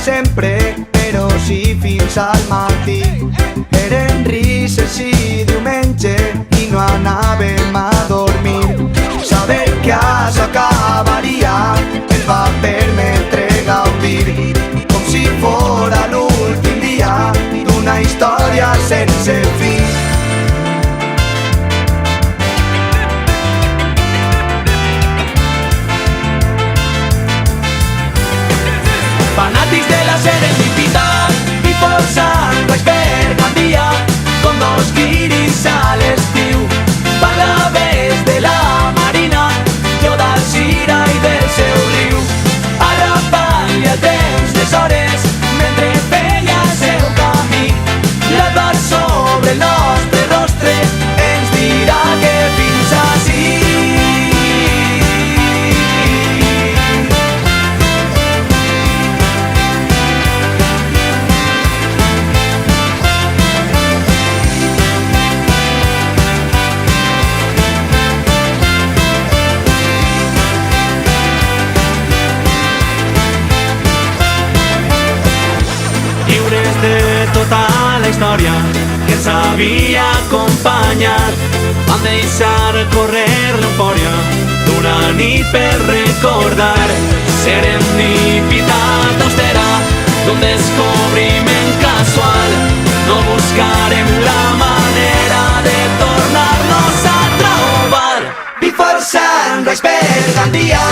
sempre, però sí fins al matí. Eren risses i diumenge i no anàvem a dormir. Saber que això acabaria ens va permetre gaudir, com si fora l'últim dia d'una història sense fi. Fanàtics de la serendipità i forçant res per Gandia, com dos guiris a l'estiu. Parlaves de la Marina, jo d'Alzira i del seu riu. Ara palla temps les hores mentre feia el seu camí. L'albar sobre el nostre rostre ens dirà que fins ací. Lliures de tota la història que ens havia acompanyat, vam deixar córrer l'eufòria d'una nit per recordar. Serendipitat austera d'un descobriment casual, no buscarem la manera de tornar-nos a trobar. I forçant res per Gandia,